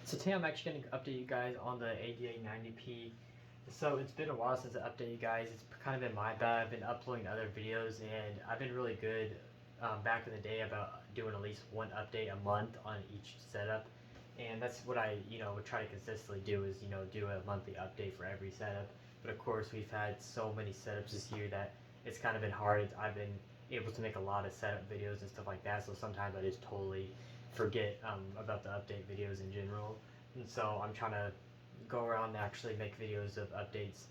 So today I'm actually going to update you guys on the ADA 90p. So it's been a while since I updated you guys. It's kind of been my bad. I've been uploading other videos and I've been really good back in the day about doing at least one update a month on each setup. And that's what I, would try to consistently do is, do a monthly update for every setup. But of course we've had so many setups this year that it's kind of been hard. I've been able to make a lot of setup videos and stuff like that. So sometimes I just totally forget about the update videos in general. And so I'm trying to go around and actually make videos of updates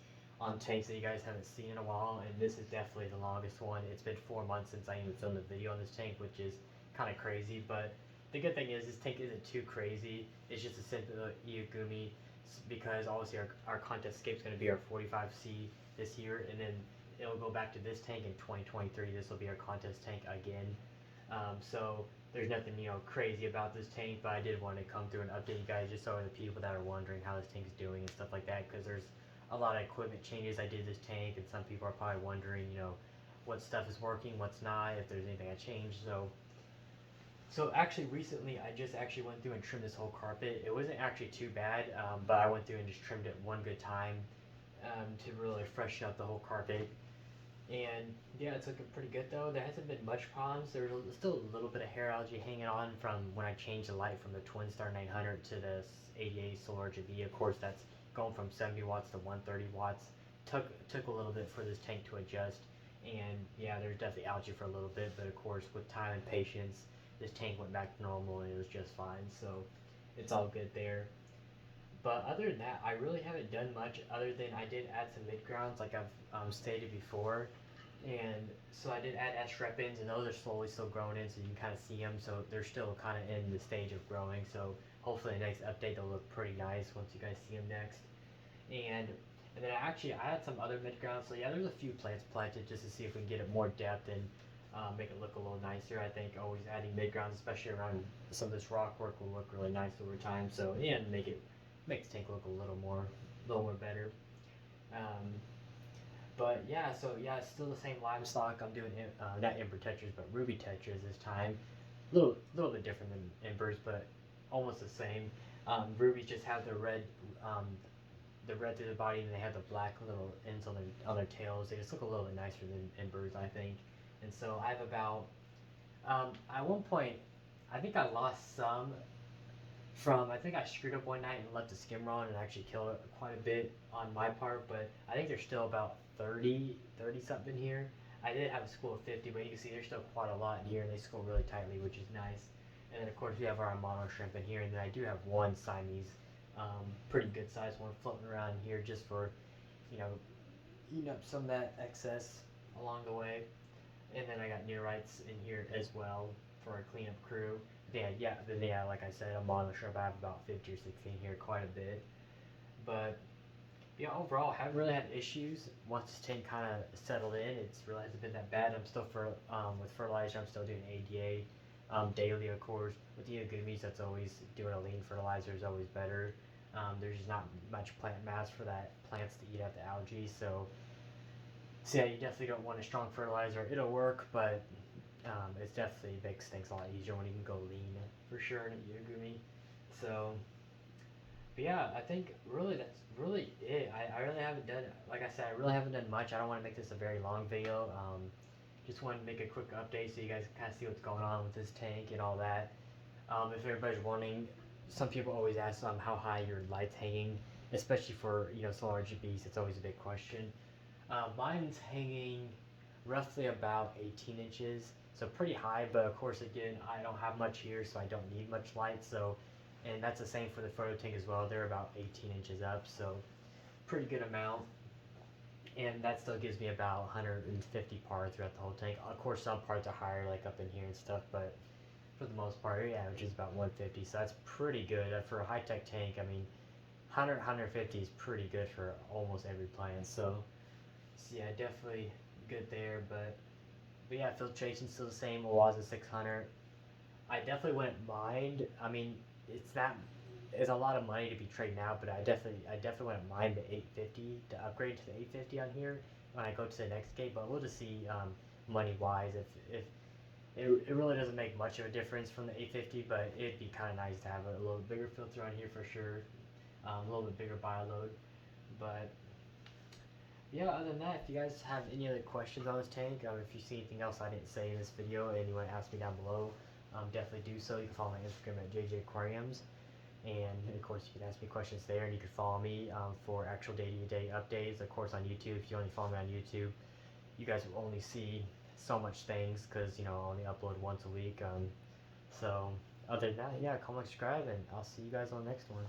on tanks that you guys haven't seen in a while, and this is definitely the longest one. It's been 4 months since I even filmed a video on this tank, which is kind of crazy, but the good thing is this tank isn't too crazy. It's just a simple Iwagumi, because obviously our contest scape is going to be our 45C this year, and then it'll go back to this tank in 2023. This will be our contest tank again. So there's nothing crazy about this tank, but I did want to come through and update you guys just so the people that are wondering how this tank is doing and stuff like that, because there's a lot of equipment changes I did this tank, and some people are probably wondering what stuff is working, what's not, if there's anything I changed. So actually recently I just actually went through and trimmed this whole carpet. It wasn't actually too bad, but I went through and just trimmed it one good time to really freshen up the whole carpet. And yeah, it's looking pretty good though. There hasn't been much problems. There's still a little bit of hair algae hanging on from when I changed the light from the Twin Star 900 to the 88 Solar RGB. Of course, that's going from 70 watts to 130 watts. Took a little bit for this tank to adjust. And yeah, there's definitely algae for a little bit, but of course, with time and patience, this tank went back to normal and it was just fine. So it's all good there. But other than that, I really haven't done much other than I did add some mid-grounds like I've stated before. And so I did add S-Repins, and those are slowly still growing in, so you can kind of see them. So they're still kind of in the stage of growing. So hopefully the next update they'll look pretty nice once you guys see them next. And then I had some other mid-grounds. So yeah, there's a few plants planted just to see if we can get it more depth and make it look a little nicer. I think always adding mid-grounds, especially around some of this rock work, will look really nice over time. So yeah, and makes the tank look a little more better. Um, but yeah, so yeah, it's still the same lime stock. I'm doing not Ember Tetras, but Ruby Tetras this time. Little bit different than Embers, but almost the same. Rubies just have um, the red through the body, and they have the black little ends on their tails. They just look a little bit nicer than Embers, I think. And so I have about at one point, I think I lost some I think I screwed up one night and left the skimmer on and actually killed it quite a bit on my part, but I think there's still about 30 something here. I did have a school of 50, but you can see there's still quite a lot in here, and they school really tightly, which is nice. And then of course we have our Amano Shrimp in here, and then I do have one Siamese, pretty good size one floating around here just for, eating up some of that excess along the way. And then I got Neorites in here as well for our cleanup crew. Yeah, like I said, Amano Shrimp, I have about 50 or 16 here, quite a bit. But yeah, overall, I haven't really had issues once this tank kind of settled in. It's really hasn't been that bad. I'm still with fertilizer. I'm still doing ADA daily, of course. With the Iwagumis, that's always doing a lean fertilizer is always better. There's just not much plant mass for that plants to eat up the algae. So yeah, you definitely don't want a strong fertilizer. It'll work, but it definitely makes things a lot easier when you can go lean for sure in a Iwagumi. So, but yeah, I think really that's really it. I really haven't done, like I said, I really haven't done much. I don't want to make this a very long video. Just wanted to make a quick update so you guys can kind of see what's going on with this tank and all that. If everybody's wondering, some people always ask how high your light's hanging, especially for solar RGBs. It's always a big question. Mine's hanging roughly about 18 inches, so pretty high, but of course again I don't have much here, so I don't need much light. So, and that's the same for the photo tank as well. They're about 18 inches up, so pretty good amount. And that still gives me about 150 par throughout the whole tank. Of course some parts are higher, like up in here and stuff, but for the most part, yeah, which is about 150, so that's pretty good. For a high-tech tank, I mean, 150 is pretty good for almost every plant. So yeah, definitely good there. But yeah, filtration's still the same. Waza 600. I definitely wouldn't mind. I mean, it's a lot of money to be trading out, but I definitely wouldn't mind the 850 to upgrade to the 850 on here when I go to the next gate. But we'll just see money wise if it really doesn't make much of a difference from the 850, but it'd be kind of nice to have a little bigger filter on here for sure, a little bit bigger bioload. But yeah, other than that, if you guys have any other questions on this tank, if you see anything else I didn't say in this video and you want to ask me down below, definitely do so. You can follow my Instagram at JJ Aquariums, and of course you can ask me questions there, and you can follow me for actual day-to-day updates. Of course on YouTube, if you only follow me on YouTube, you guys will only see so much things because I only upload once a week. So other than that, yeah, comment, subscribe, and I'll see you guys on the next one.